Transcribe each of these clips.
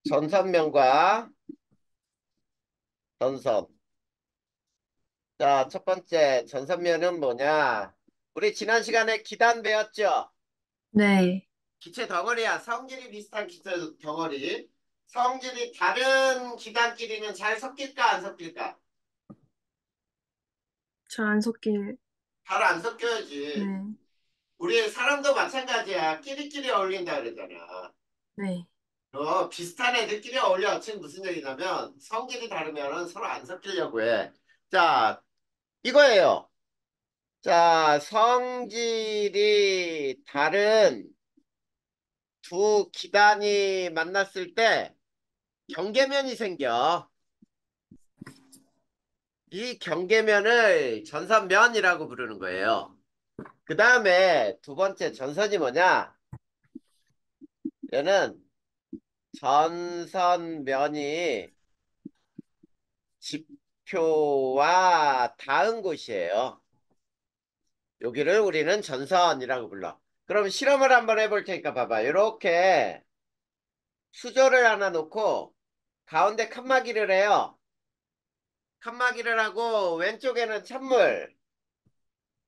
전선면과 전선. 자, 첫 번째 전선면은 뭐냐? 우리 지난 시간에 기단 배웠죠? 네, 기체 덩어리야. 성질이 비슷한 기체 덩어리. 성질이 다른 기단끼리는 잘 섞일까, 안 섞일까? 잘 안 섞일, 잘 안 섞여야지. 네, 우리 사람도 마찬가지야. 끼리끼리 어울린다 그러잖아. 네. 비슷한 애들끼리 어울려. 지금 무슨 얘기냐면 성질이 다르면 서로 안 섞이려고 해. 자, 이거예요. 자, 성질이 다른 두 기단이 만났을 때 경계면이 생겨. 이 경계면을 전선면이라고 부르는 거예요. 그 다음에 두 번째 전선이 뭐냐? 얘는 전선면이 지표와 닿은 곳이에요. 여기를 우리는 전선이라고 불러. 그럼 실험을 한번 해볼 테니까 봐봐. 이렇게 수저를 하나 놓고 가운데 칸막이를 해요. 칸막이를 하고 왼쪽에는 찬물,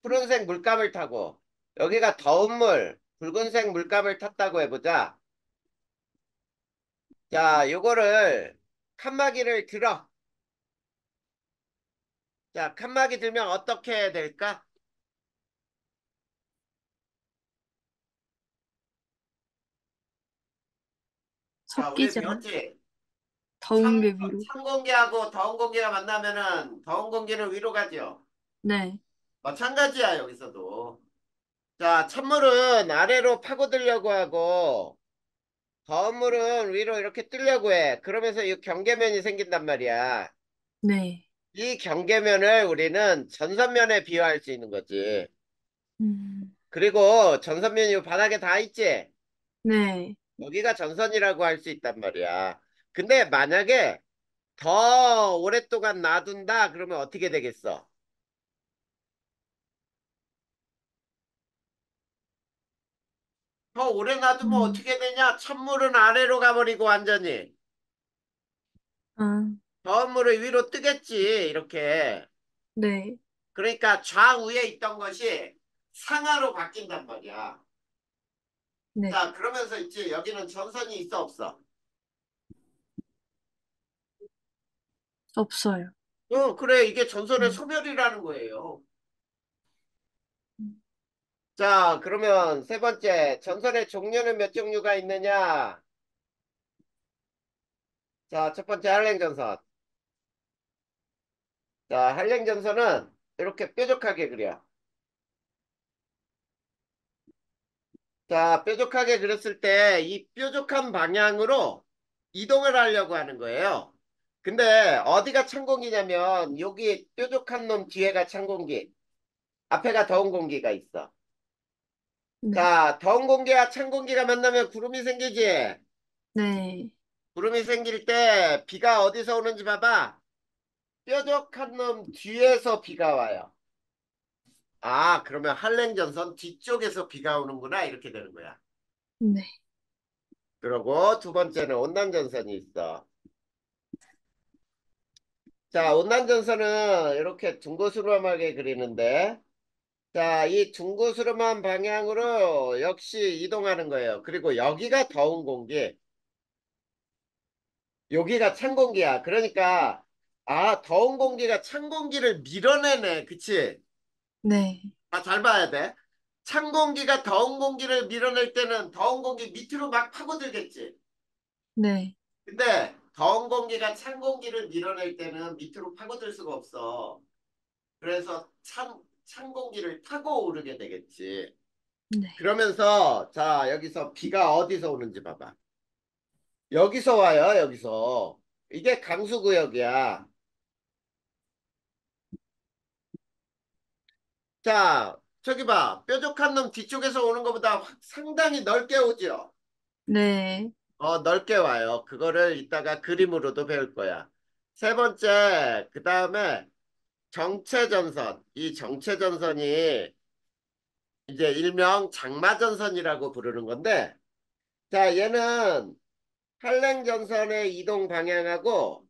푸른색 물감을 타고 여기가 더운 물, 붉은색 물감을 탔다고 해보자. 자, 요거를 칸막이를 들어. 자, 칸막이 들면 어떻게 될까? 자, 우리 섞이지 않, 배웠지? 더운 게 위로. 찬 공기하고 더운 공기가 만나면은 더운 공기는 위로 가죠. 네, 마찬가지야, 여기서도. 자, 찬물은 아래로 파고들려고 하고 더운 물은 위로 이렇게 뜨려고 해. 그러면서 이 경계면이 생긴단 말이야. 네, 이 경계면을 우리는 전선면에 비유할 수 있는 거지. 음, 그리고 전선면이 이 바닥에 다 있지? 네. 여기가 전선이라고 할 수 있단 말이야. 근데 만약에 더 오랫동안 놔둔다 그러면 어떻게 되겠어? 더 오래 놔두면 음, 어떻게 되냐? 찬물은 아래로 가버리고 완전히. 아, 더운 물을 위로 뜨겠지, 이렇게. 네, 그러니까 좌우에 있던 것이 상하로 바뀐단 말이야. 네. 자, 그러면서 있지, 여기는 전선이 있어, 없어? 없어요. 그래, 이게 전선의 음, 소멸이라는 거예요. 음. 자, 그러면 세 번째, 전선의 종류는 몇 종류가 있느냐? 자, 첫 번째 한랭전선. 자, 한랭전선은 이렇게 뾰족하게 그려. 자, 뾰족하게 그렸을 때 이 뾰족한 방향으로 이동을 하려고 하는 거예요. 근데 어디가 찬 공기냐면 여기 뾰족한 놈 뒤에가 찬 공기, 앞에가 더운 공기가 있어. 네, 자, 더운 공기와 찬 공기가 만나면 구름이 생기지. 네. 구름이 생길 때 비가 어디서 오는지 봐봐. 뾰족한 놈 뒤에서 비가 와요. 아, 그러면 한랭전선 뒤쪽에서 비가 오는구나 이렇게 되는 거야. 네, 그리고 두 번째는 온난전선이 있어. 자, 온난전선은 이렇게 둥거스름하게 그리는데, 자, 이 둥거스름한 방향으로 역시 이동하는 거예요. 그리고 여기가 더운 공기, 여기가 찬 공기야. 그러니까, 아, 더운 공기가 찬 공기를 밀어내네. 그치? 네, 아, 잘 봐야 돼. 찬 공기가 더운 공기를 밀어낼 때는 더운 공기 밑으로 막 파고들겠지. 네, 근데 더운 공기가 찬 공기를 밀어낼 때는 밑으로 파고들 수가 없어. 그래서 찬 공기를 타고 오르게 되겠지. 네, 그러면서 자 여기서 비가 어디서 오는지 봐봐. 여기서 와요. 여기서. 이게 강수구역이야. 자 저기 봐. 뾰족한 놈 뒤쪽에서 오는 것보다 상당히 넓게 오죠. 네, 넓게 와요. 그거를 이따가 그림으로도 배울 거야. 세 번째, 그 다음에 정체전선. 이 정체전선이 이제 일명 장마전선이라고 부르는 건데, 자, 얘는 한랭전선의 이동 방향하고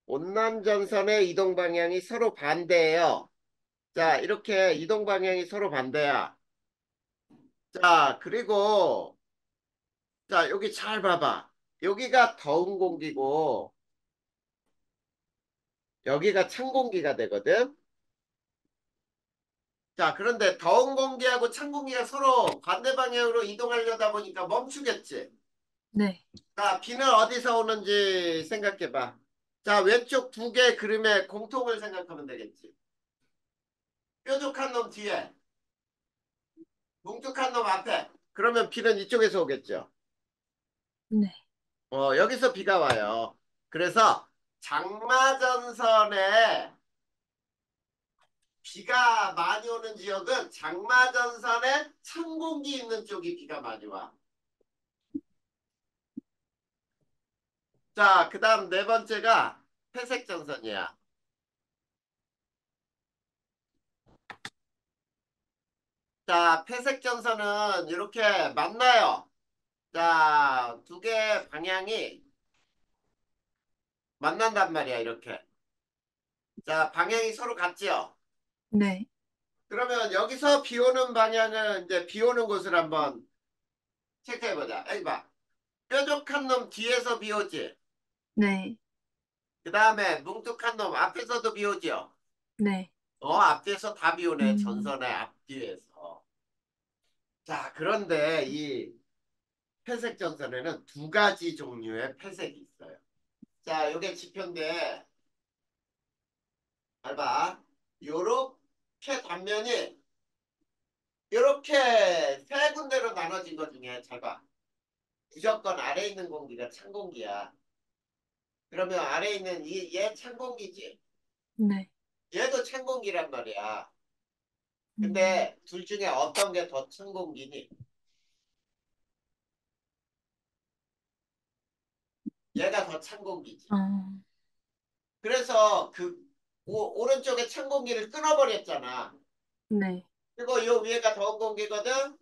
온남전선의 이동 방향이 서로 반대예요. 자, 이렇게 이동 방향이 서로 반대야. 자, 그리고 자, 여기 잘 봐봐. 여기가 더운 공기고 여기가 찬 공기가 되거든. 자, 그런데 더운 공기하고 찬 공기가 서로 반대 방향으로 이동하려다 보니까 멈추겠지. 네. 자, 비는 어디서 오는지 생각해봐. 자, 왼쪽 두 개 그림의 공통을 생각하면 되겠지. 뾰족한 놈 뒤에, 뭉툭한 놈 앞에. 그러면 비는 이쪽에서 오겠죠. 네. 여기서 비가 와요. 그래서 장마전선에 비가 많이 오는 지역은 장마전선에 찬 공기 있는 쪽이 비가 많이 와. 자, 그 다음 네 번째가 회색전선이야. 자, 회색전선은 이렇게 만나요. 자, 두 개 방향이 만난단 말이야, 이렇게. 자, 방향이 서로 같지요? 네. 그러면 여기서 비 오는 방향은 이제 비 오는 곳을 한번 체크해보자. 여기 봐. 뾰족한 놈 뒤에서 비 오지? 네. 그 다음에 뭉툭한 놈 앞에서도 비 오지요? 네. 앞뒤에서 다 비 오네. 음, 전선의 앞뒤에서. 자, 그런데 이 회색 전선에는 두 가지 종류의 회색이 있어요. 자, 요게 지표인데, 잘 봐. 요렇게 단면이 요렇게 세 군데로 나눠진 것 중에 잘 봐. 무조건 아래 있는 공기가 찬 공기야. 그러면 아래 있는 얘 찬 공기지. 네. 얘도 찬 공기란 말이야. 음, 근데 둘 중에 어떤 게 더 찬 공기니? 얘가 더 찬 공기지. 어, 그래서 오른쪽에 찬 공기를 끊어버렸잖아. 네. 그리고 요 위에가 더운 공기거든?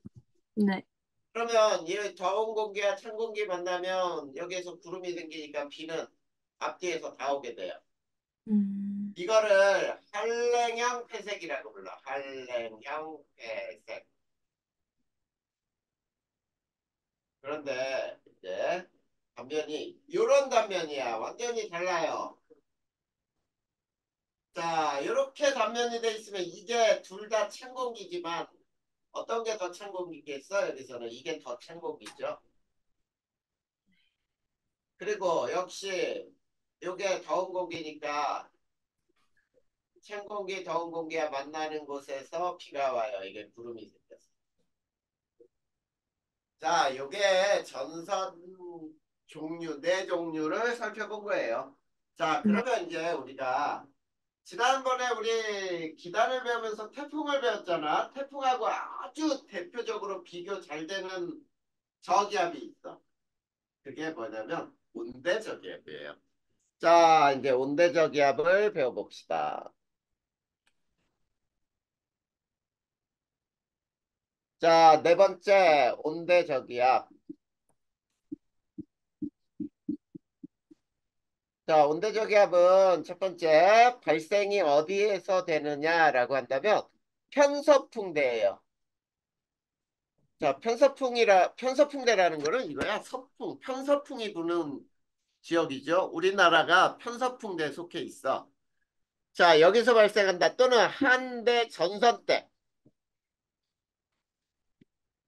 네. 그러면 이 더운 공기와 찬 공기 만나면 여기에서 구름이 생기니까 비는 앞뒤에서 다 오게 돼요. 음, 이거를 한랭형 회색이라고 불러. 한랭형 회색. 그런데 이제 단면이 이런 단면이야. 완전히 달라요. 자, 이렇게 단면이 돼 있으면 이게 둘 다 찬 공기지만 어떤 게 더 찬 공기겠어? 여기서는 이게 더 찬 공기죠. 그리고 역시 이게 더운 공기니까 찬 공기, 더운 공기가 만나는 곳에서 비가 와요. 이게 구름이 생겼어. 자, 요게 전선 종류, 네 종류를 살펴본 거예요. 자, 네. 그러면 이제 우리가 지난번에 우리 기단을 배우면서 태풍을 배웠잖아. 태풍하고 아주 대표적으로 비교 잘 되는 저기압이 있어. 그게 뭐냐면 온대저기압이에요. 자, 이제 온대저기압을 배워봅시다. 자, 네 번째 온대저기압. 자, 온대저기압은 첫 번째 발생이 어디에서 되느냐라고 한다면 편서풍대예요. 자, 편서풍대라는 거는 이거야. 편서풍이 부는 지역이죠. 우리나라가 편서풍대에 속해 있어. 자, 여기서 발생한다. 또는 한대 전선대.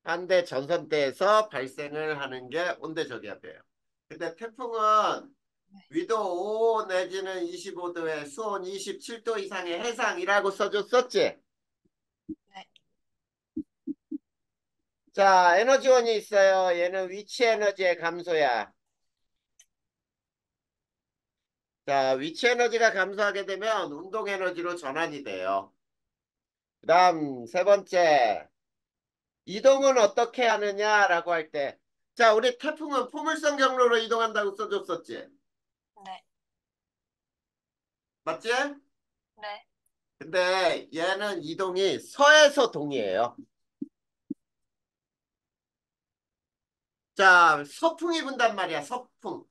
한대 전선대에서 발생을 하는 게 온대저기압이에요. 근데 태풍은 위도 5 내지는 25도에 수온 27도 이상의 해상이라고 써줬었지. 네. 자, 에너지원이 있어요. 얘는 위치 에너지의 감소야. 자, 위치 에너지가 감소하게 되면 운동 에너지로 전환이 돼요. 그 다음 세 번째, 이동은 어떻게 하느냐라고 할 때, 자, 우리 태풍은 포물선 경로로 이동한다고 써줬었지. 네. 맞지? 네. 근데 얘는 이동이 서에서 동이에요. 자, 서풍이 분단 말이야, 서풍.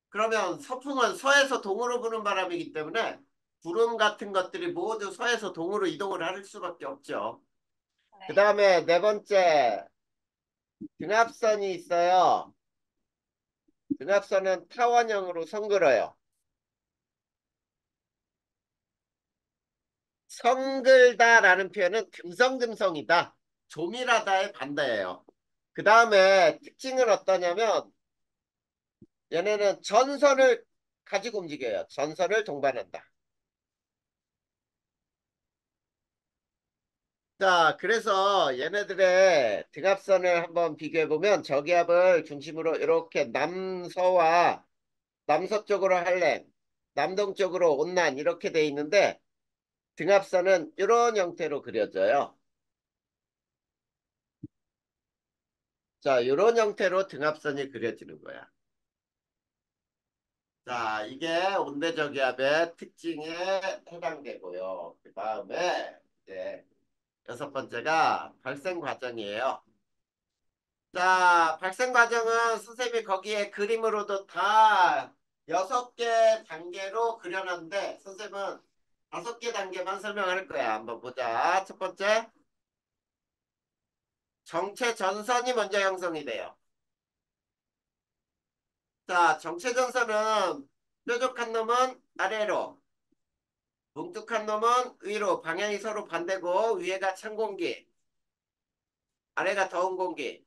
그러면 서풍은 서에서 동으로 부는 바람이기 때문에 구름 같은 것들이 모두 서에서 동으로 이동을 할 수밖에 없죠. 그 네. 다음에 네 번째, 등압선이 있어요. 등압선은 타원형으로 성글어요. 성글다라는 표현은 듬성듬성이다. 조밀하다의 반대예요. 그 다음에 특징은 어떠냐면 얘네는 전선을 가지고 움직여요. 전선을 동반한다. 자, 그래서 얘네들의 등압선을 한번 비교해보면 저기압을 중심으로 이렇게 남서와 남서쪽으로 할렘, 남동쪽으로 온난 이렇게 돼 있는데 등압선은 이런 형태로 그려져요. 자, 이런 형태로 등압선이 그려지는 거야. 자, 이게 온대저기압의 특징에 해당되고요. 그 다음에 이제 여섯 번째가 발생 과정이에요. 자, 발생 과정은 선생님이 거기에 그림으로도 다 여섯 개 단계로 그려놨는데 선생님은 다섯 개 단계만 설명할 거야. 한번 보자. 첫 번째, 정체 전선이 먼저 형성이 돼요. 자, 정체 전선은 뾰족한 놈은 아래로, 뭉툭한 놈은 위로, 방향이 서로 반대고 위에가 찬 공기, 아래가 더운 공기.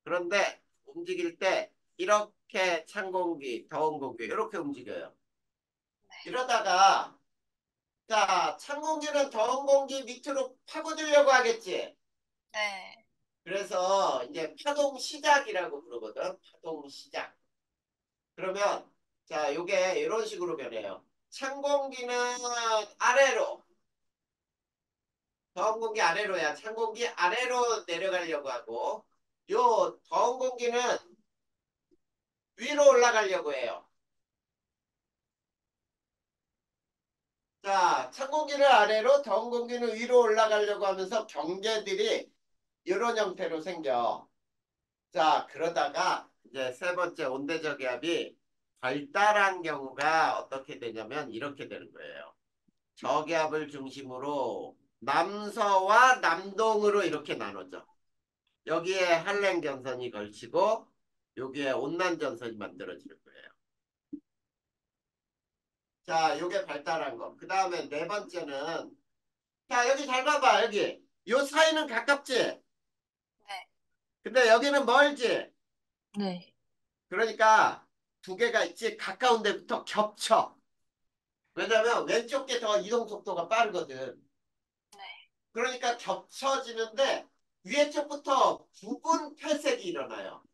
그런데 움직일 때 이렇게 찬 공기, 더운 공기 이렇게 움직여요. 이러다가 자, 찬 공기는 더운 공기 밑으로 파고들려고 하겠지. 네. 그래서 이제 파동 시작이라고 부르거든. 파동 시작. 그러면 자, 요게 이런 식으로 변해요. 찬 공기는 아래로, 더운 공기 아래로야. 찬 공기 아래로 내려가려고 하고 요 더운 공기는 위로 올라가려고 해요. 자, 찬 공기를 아래로, 더운 공기는 위로 올라가려고 하면서 경계들이 이런 형태로 생겨. 자, 그러다가 이제 세 번째 온대저기압이 발달한 경우가 어떻게 되냐면 이렇게 되는 거예요. 저기압을 중심으로 남서와 남동으로 이렇게 나눠져. 여기에 한랭전선이 걸치고 여기에 온난전선이 만들어지는 거예요. 자, 요게 발달한 거. 그 다음에 네 번째는 자, 여기 잘 봐봐. 여기. 요 사이는 가깝지? 네. 근데 여기는 멀지? 네. 그러니까 두 개가 있지 가까운 데부터 겹쳐. 왜냐면 왼쪽 게 더 이동 속도가 빠르거든. 네. 그러니까 겹쳐지는데 위에 쪽부터 부분 회색이 일어나요.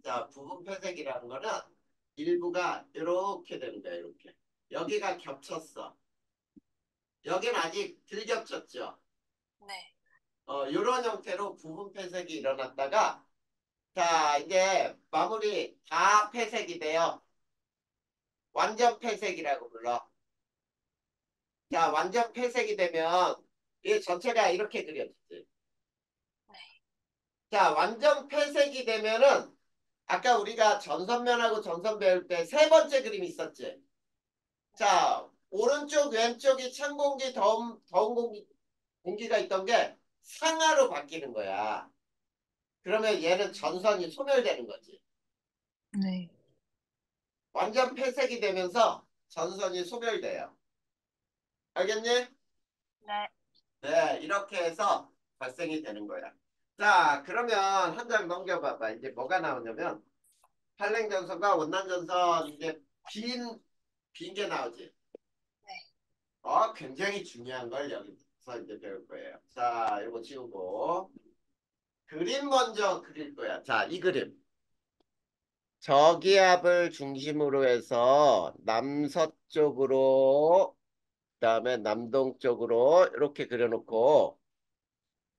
자, 부분 회색이라는 거는 일부가 이렇게 되는 거야, 이렇게. 여기가 겹쳤어. 여긴 아직 덜 겹쳤죠. 네. 이런 형태로 부분 회색이 일어났다가 자, 이제 마무리 다 회색이 돼요. 완전 회색이라고 불러. 자, 완전 폐색이 되면 이 전체가 이렇게 그려지지. 네. 자, 완전 폐색이 되면은 아까 우리가 전선면하고 전선 배울 때 세 번째 그림이 있었지. 자, 오른쪽 왼쪽이 찬 공기, 더운 공기, 공기가 있던 게 상하로 바뀌는 거야. 그러면 얘는 전선이 소멸되는 거지. 네. 완전 폐색이 되면서 전선이 소멸돼요. 알겠니? 네. 네, 이렇게 해서 발생이 되는 거야. 자, 그러면 한 장 넘겨봐봐. 이제 뭐가 나오냐면, 한랭전선과 원난전선, 이제 빈 게 나오지. 네. 굉장히 중요한 걸 여기서 이제 배울 거예요. 자, 이거 지우고, 그림 먼저 그릴 거야. 자, 이 그림. 저기압을 중심으로 해서 남서쪽으로, 그다음에 남동쪽으로 이렇게 그려놓고,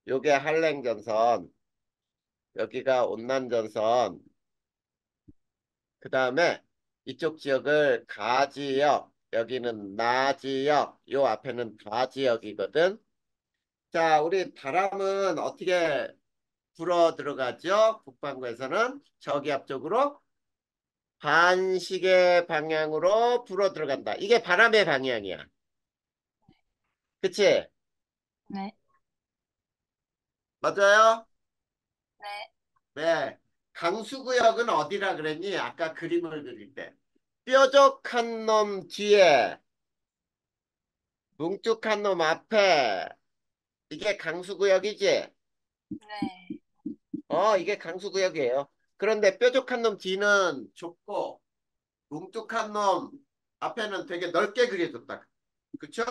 요게 한랭전선, 여기가 온난전선, 그 다음에 이쪽 지역을 가지역, 여기는 나지역, 요 앞에는 다지역이거든. 자, 우리 바람은 어떻게 불어 들어가죠. 북반구에서는 저기압 쪽으로 반시계 방향으로 불어 들어간다. 이게 바람의 방향이야. 그치? 네. 맞아요? 네. 네. 강수구역은 어디라 그랬니? 아까 그림을 그릴 때. 뾰족한 놈 뒤에, 뭉툭한 놈 앞에. 이게 강수구역이지? 네. 이게 강수구역이에요. 그런데 뾰족한 놈 뒤는 좁고, 뭉툭한 놈 앞에는 되게 넓게 그려줬다. 그쵸?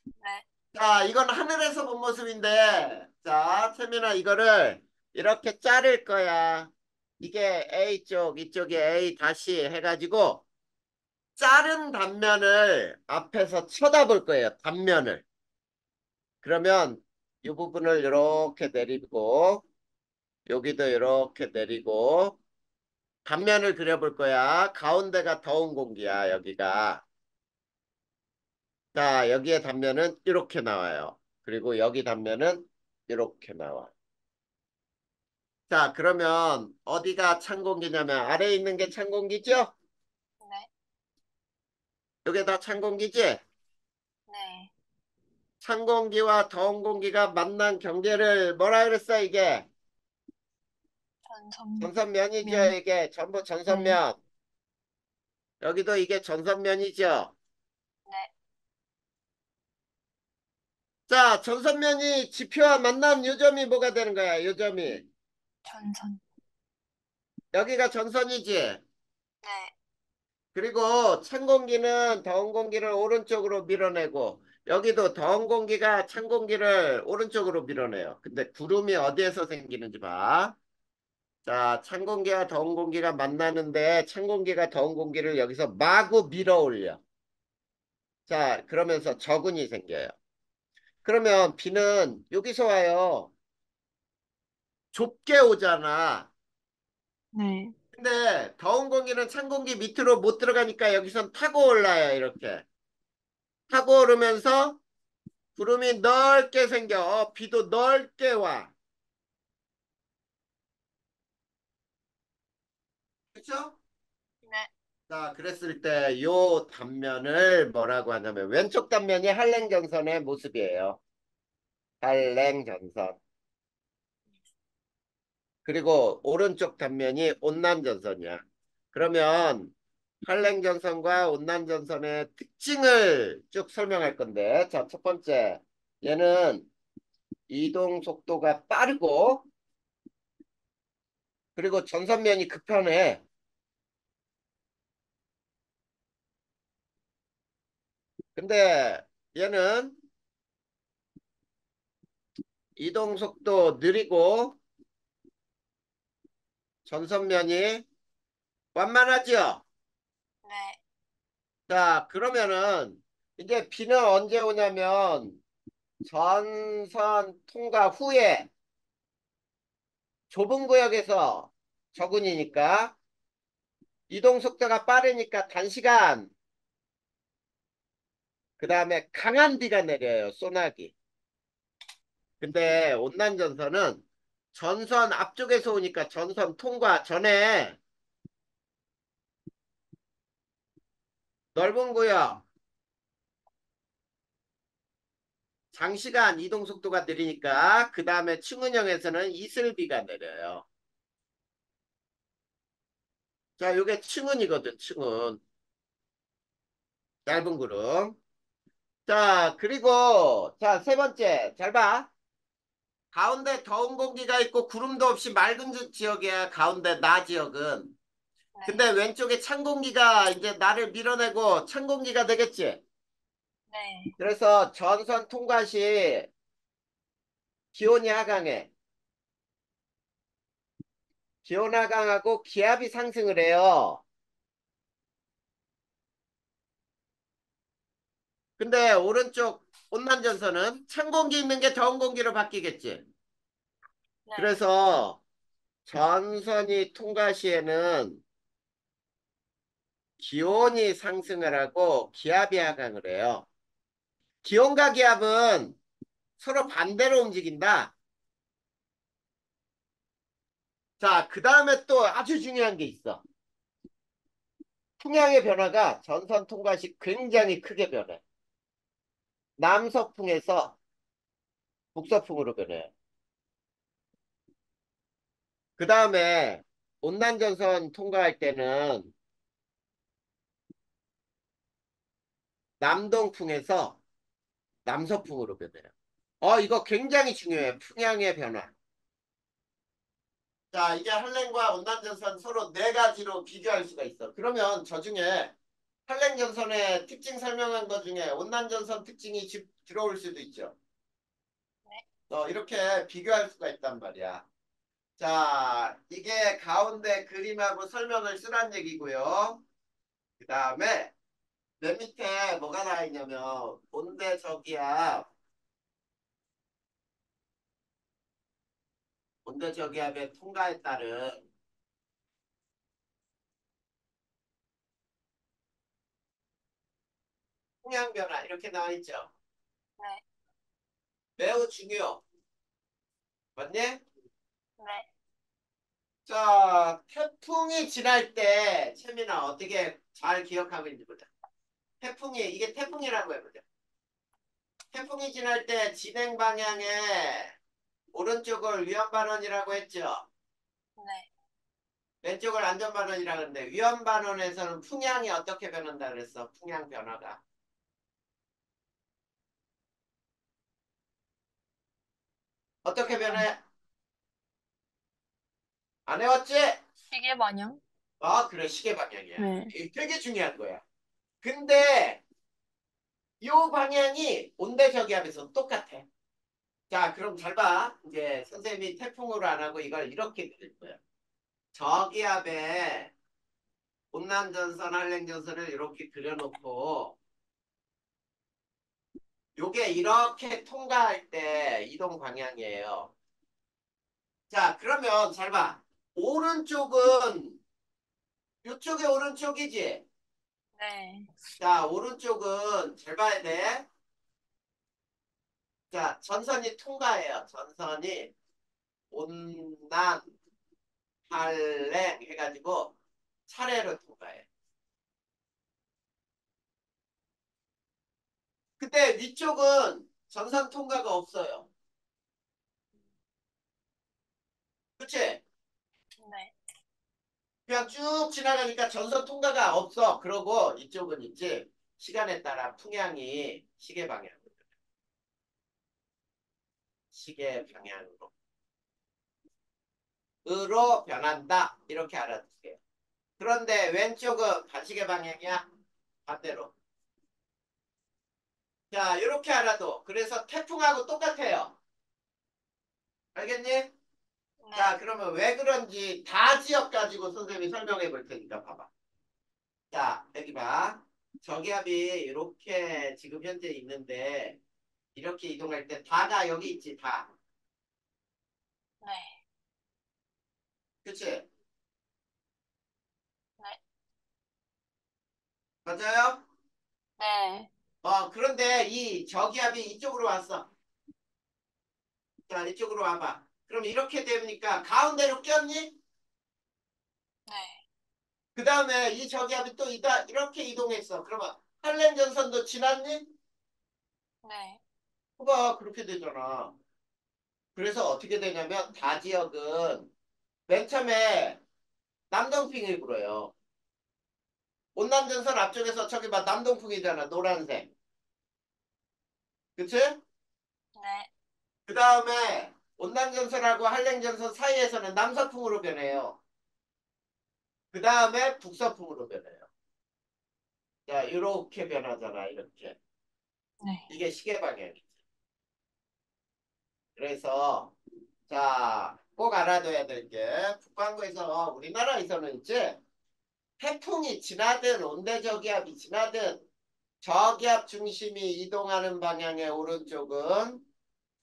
네. 자, 이건 하늘에서 본 모습인데, 자, 태민아, 이거를 이렇게 자를 거야. 이게 A쪽, 이쪽에 A 다시 해가지고, 자른 단면을 앞에서 쳐다볼 거예요. 단면을. 그러면 이 부분을 이렇게 내리고, 여기도 이렇게 내리고, 단면을 그려볼 거야. 가운데가 더운 공기야, 여기가. 자, 여기에 단면은 이렇게 나와요. 그리고 여기 단면은 이렇게 나와. 자, 그러면 어디가 찬 공기냐면 아래에 있는 게 찬 공기죠? 네. 이게 다 찬 공기지? 네. 찬 공기와 더운 공기가 만난 경계를 뭐라 그랬어, 이게? 전선면. 전선면이죠, 이게. 전부 네. 전선면. 여기도 이게 전선면이죠. 네. 자, 전선면이 지표와 만난 요점이 뭐가 되는 거야, 요점이. 전선. 여기가 전선이지. 네. 그리고 찬 공기는 더운 공기를 오른쪽으로 밀어내고 여기도 더운 공기가 찬 공기를 오른쪽으로 밀어내요. 근데 구름이 어디에서 생기는지 봐. 자, 찬 공기와 더운 공기가 만나는데 찬 공기가 더운 공기를 여기서 마구 밀어 올려. 자, 그러면서 적은이 생겨요. 그러면 비는 여기서 와요. 좁게 오잖아. 네. 근데 더운 공기는 찬 공기 밑으로 못 들어가니까 여기선 타고 올라요, 이렇게. 타고 오르면서 구름이 넓게 생겨. 비도 넓게 와. 그쵸? 네. 자, 그랬을 때 요 단면을 뭐라고 하냐면 왼쪽 단면이 한랭전선의 모습이에요. 한랭전선. 그리고 오른쪽 단면이 온난전선이야. 그러면 한랭전선과 온난전선의 특징을 쭉 설명할 건데, 자, 첫 번째, 얘는 이동 속도가 빠르고, 그리고 전선면이 급편해. 근데 얘는 이동 속도 느리고 전선면이 완만하지요. 네. 자, 그러면은 이제 비는 언제 오냐면 전선 통과 후에 좁은 구역에서 적은이니까 이동 속도가 빠르니까 단시간 그 다음에 강한 비가 내려요. 소나기. 근데 온난전선은 전선 앞쪽에서 오니까 전선 통과 전에 넓은 구역 장시간 이동 속도가 느리니까 그 다음에 층은형에서는 이슬비가 내려요. 자, 요게 층은이거든, 층은. 얇은 구름. 자, 그리고 자, 세 번째. 잘 봐. 가운데 더운 공기가 있고 구름도 없이 맑은 지역이야. 가운데 나 지역은. 네. 근데 왼쪽에 찬 공기가 이제 나를 밀어내고 찬 공기가 되겠지. 네. 그래서 전선 통과 시 기온이 하강해. 기온 하강하고 기압이 상승을 해요. 근데 오른쪽 온난전선은 찬 공기 있는 게 더운 공기로 바뀌겠지. 네. 그래서 전선이 통과 시에는 기온이 상승을 하고 기압이 하강을 해요. 기온과 기압은 서로 반대로 움직인다. 자, 그 다음에 또 아주 중요한 게 있어. 풍향의 변화가 전선 통과 시 굉장히 크게 변해. 남서풍에서 북서풍으로 변해요. 그 다음에 온난전선 통과할 때는 남동풍에서 남서풍으로 변해요. 이거 굉장히 중요해. 풍향의 변화. 자, 이게 한랭과 온난전선 서로 네 가지로 비교할 수가 있어. 그러면 저 중에 한랭전선의 특징 설명한 것 중에 온난전선 특징이 들어올 수도 있죠. 네. 이렇게 비교할 수가 있단 말이야. 자, 이게 가운데 그림하고 설명을 쓰란 얘기고요. 그 다음에 맨 밑에 뭐가 나와 있냐면 온대저기압의 통과에 따른 풍향 변화 이렇게 나와 있죠. 네. 매우 중요. 맞니? 네. 자, 태풍이 지날 때 채민아 어떻게 잘 기억하고 있는지 보자. 이게 태풍이라고 해보자. 태풍이 지날 때 진행 방향에 오른쪽을 위험반원이라고 했죠. 네. 왼쪽을 안전반원이라고 하는데 위험반원에서는 풍향이 어떻게 변한다 그랬어? 풍향 변화가. 어떻게 시계방향. 변해? 안 해왔지? 시계방향? 그래, 시계 방향이야. 네. 이게 되게 중요한 거야. 근데 이 방향이 온대저기압에서 똑같아. 자, 그럼 잘 봐. 이제 선생님이 태풍으로 안 하고 이걸 이렇게 그릴 거야. 저기압에 온난전선, 한랭전선을 이렇게 그려놓고 요게 이렇게 통과할 때 이동 방향이에요. 자, 그러면 잘 봐. 오른쪽은 이쪽이 오른쪽이지. 네. 자, 오른쪽은 잘 봐야 돼. 자, 전선이 통과해요. 전선이 온난, 한랭 해가지고 차례로 통과해. 근데 위쪽은 전선 통과가 없어요. 그치? 네. 그냥 쭉 지나가니까 전선 통과가 없어. 그러고 이쪽은 있지. 시간에 따라 풍향이 시계 방향으로 변한다. 이렇게 알아두세요. 그런데 왼쪽은 반시계 방향이야. 반대로. 자, 이렇게 알아도. 그래서 태풍하고 똑같아요. 알겠니? 자, 네. 그러면 왜 그런지 다 지역 가지고 선생님이 설명해 볼 테니까 봐봐. 자, 여기 봐. 저기압이 이렇게 지금 현재 있는데 이렇게 이동할 때 다가 여기 있지, 다. 네. 그치? 네. 맞아요? 네. 그런데 이 저기압이 이쪽으로 왔어. 자, 이쪽으로 와봐. 그럼 이렇게 되니까 가운데로 꼈니? 네. 그 다음에 이 저기압이 또 이렇게 이동했어. 그러면 할렌 전선도 지났니? 네. 봐봐, 그렇게 되잖아. 그래서 어떻게 되냐면 다 지역은 맨 처음에 남동풍이 불어요. 온남전선 앞쪽에서 저기 봐 남동풍이잖아. 노란색. 그치? 네. 그 다음에 온남전선하고 한랭전선 사이에서는 남서풍으로 변해요. 그 다음에 북서풍으로 변해요. 자, 이렇게 변하잖아. 이렇게. 네. 이게 시계 방향이지. 그래서 자, 꼭 알아둬야 될 게 북반구에서 우리나라에서는 이제 태풍이 지나든 온대저기압이 지나든 저기압 중심이 이동하는 방향의 오른쪽은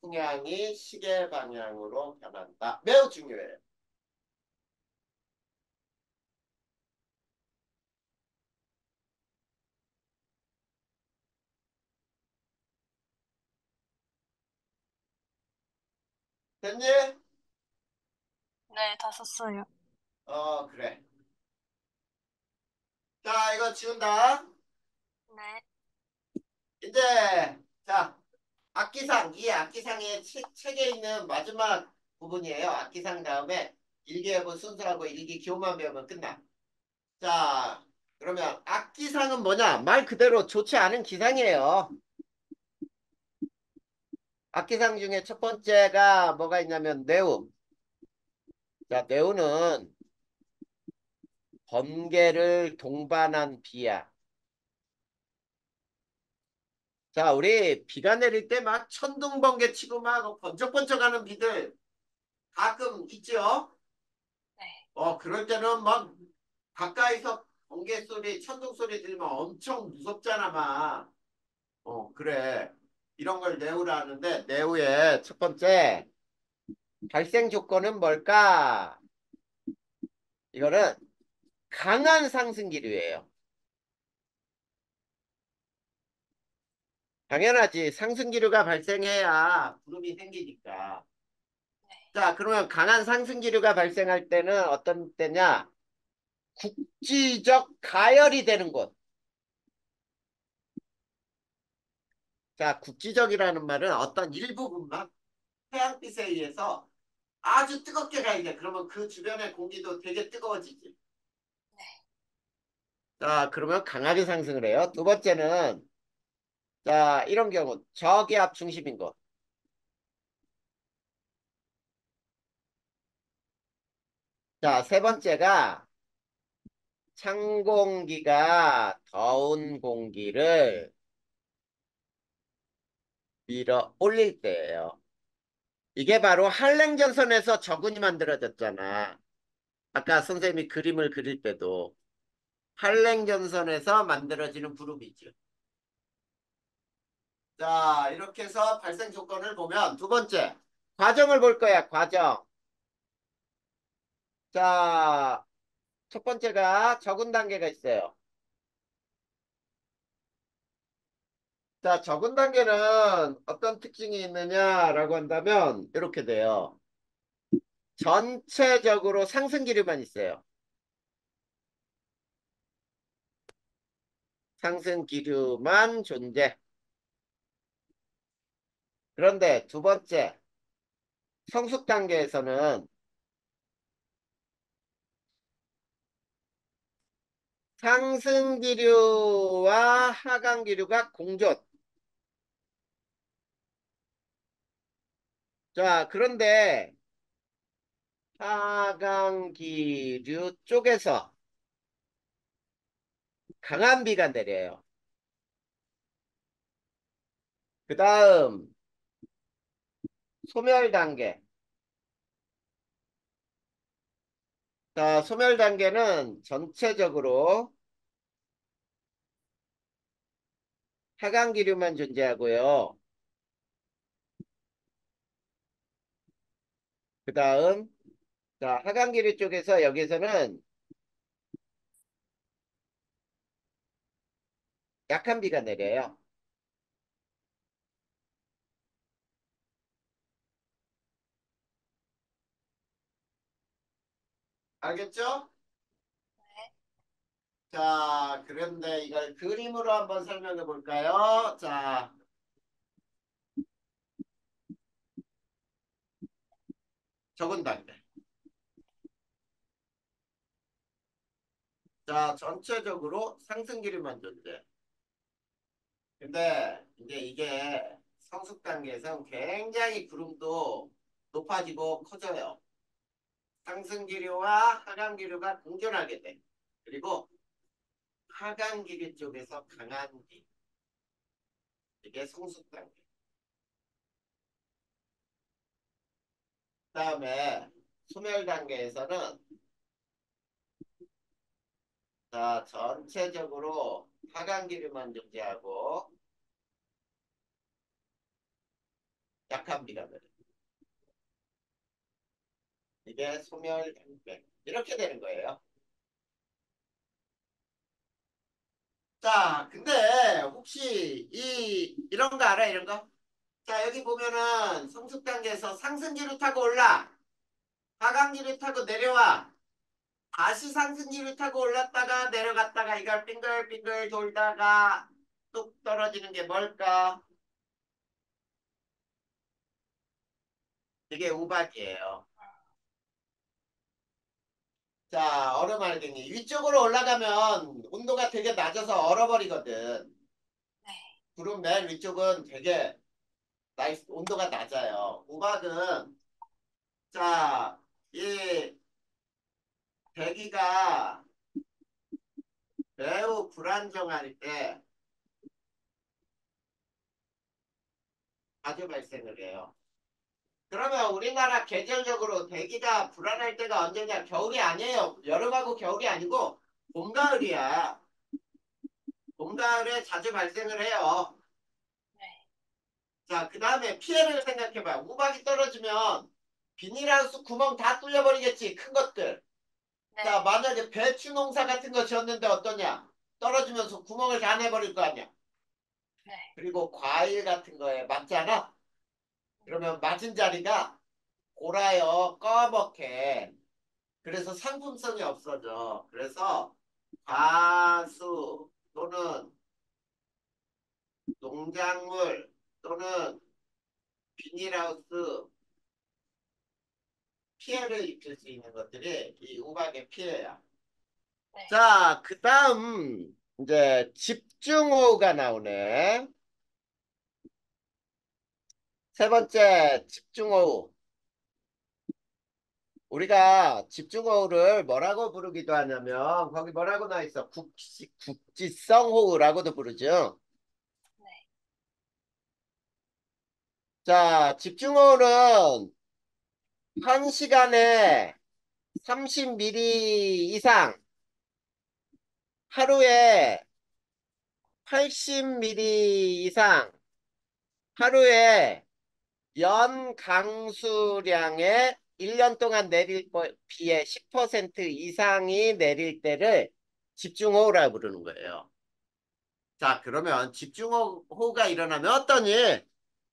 풍향이 시계 방향으로 변한다. 매우 중요해요. 됐니? 네, 다 썼어요. 그래. 자, 이거 지운다. 네, 이제, 자, 악기상, 이 악기상의 책에 있는 마지막 부분이에요. 악기상 다음에 일기예보 순서하고 일기 기호만 배우면 끝나. 자, 그러면 악기상은 뭐냐? 말 그대로 좋지 않은 기상이에요. 악기상 중에 첫 번째가 뭐가 있냐면 뇌우. 자, 뇌우는 번개를 동반한 비야. 자, 우리 비가 내릴 때 막 천둥번개 치고 막 번쩍번쩍하는 비들 가끔 있죠? 네, 그럴 때는 막 가까이서 번개 소리, 천둥 소리 들으면 엄청 무섭잖아, 막. 그래. 이런 걸 내우라 하는데, 내우의 첫 번째 발생 조건은 뭘까? 이거는 강한 상승 기류예요. 당연하지. 상승 기류가 발생해야 구름이 생기니까. 네. 자, 그러면 강한 상승 기류가 발생할 때는 어떤 때냐? 국지적 가열이 되는 곳. 자, 국지적이라는 말은 어떤 일부분만 태양빛에 의해서 아주 뜨겁게 가야 돼. 그러면 그 주변의 공기도 되게 뜨거워지지. 네. 자, 그러면 강하게 상승을 해요. 두 번째는, 자, 이런 경우, 저기압 중심인 곳. 자, 세 번째가 찬 공기가 더운 공기를 밀어 올릴 때예요. 이게 바로 한랭전선에서 적운이 만들어졌잖아. 아까 선생님이 그림을 그릴 때도 한랭전선에서 만들어지는 구름이죠. 자, 이렇게 해서 발생 조건을 보면 두 번째, 과정을 볼 거야, 과정. 자, 첫 번째가 적은 단계가 있어요. 자, 적은 단계는 어떤 특징이 있느냐라고 한다면 이렇게 돼요. 전체적으로 상승 기류만 있어요. 상승 기류만 존재. 그런데 두 번째, 성숙 단계에서는 상승 기류와 하강 기류가 공존. 자, 그런데 하강 기류 쪽에서 강한 비가 내려요. 그 다음 소멸 단계. 자, 소멸 단계는 전체적으로 하강 기류만 존재하고요. 그 다음 자, 하강 기류 쪽에서 여기서는 약한 비가 내려요. 알겠죠? 자, 그런데 이걸 그림으로 한번 설명해 볼까요? 자, 적은 단계. 자, 전체적으로 상승 기류만 존재. 근데 이제 이게 성숙 단계에서는 굉장히 구름도 높아지고 커져요. 상승 기류와 하강 기류가 공존하게 돼. 그리고 하강 기류 쪽에서 강한 비. 이게 성숙 단계. 그다음에 소멸 단계에서는 자, 전체적으로 하강 기류만 존재하고 약한 비가 내려. 이게 소멸 단계. 이렇게 되는 거예요. 자, 근데 혹시 이런 거 알아? 이런 거? 자, 여기 보면은 성숙 단계에서 상승기류 타고 올라. 하강기를 타고 내려와. 다시 상승기를 타고 올랐다가 내려갔다가 이걸 빙글빙글 돌다가 뚝 떨어지는 게 뭘까? 이게 우박이에요. 자, 얼음 알갱이. 위쪽으로 올라가면 온도가 되게 낮아서 얼어버리거든. 네. 구름 맨 위쪽은 되게 온도가 낮아요. 우박은, 자, 이 대기가 매우 불안정할 때 자주 발생을 해요. 그러면 우리나라 계절적으로 대기가 불안할 때가 언제냐? 겨울이 아니에요. 여름하고 겨울이 아니고 봄, 가을이야. 봄, 가을에 자주 발생을 해요. 네. 자, 그 다음에 피해를 생각해봐요. 우박이 떨어지면 비닐하우스 구멍 다 뚫려버리겠지. 큰 것들. 자, 네. 만약에 배추 농사 같은 거 지었는데 어떠냐? 떨어지면서 구멍을 다 내버릴 거 아니야. 네. 그리고 과일 같은 거에 맞잖아? 그러면 맞은 자리가 골아요. 꺼멓게. 그래서 상품성이 없어져. 그래서 과수 또는 농작물 또는 비닐하우스 피해를 입힐 수 있는 것들이 이 우박의 피해야. 네. 자, 그 다음 이제 집중호우가 나오네. 세 번째 집중호우. 우리가 집중호우를 뭐라고 부르기도 하냐면 거기 뭐라고 나와 있어? 국지성 호우라고도 부르죠. 네. 자, 집중호우는 한 시간에 30mm 이상, 하루에 80mm 이상, 하루에 연 강수량의 1년 동안 내릴 비의 10% 이상이 내릴 때를 집중호우라고 부르는 거예요. 자, 그러면 집중호우가 일어나면 어떠니?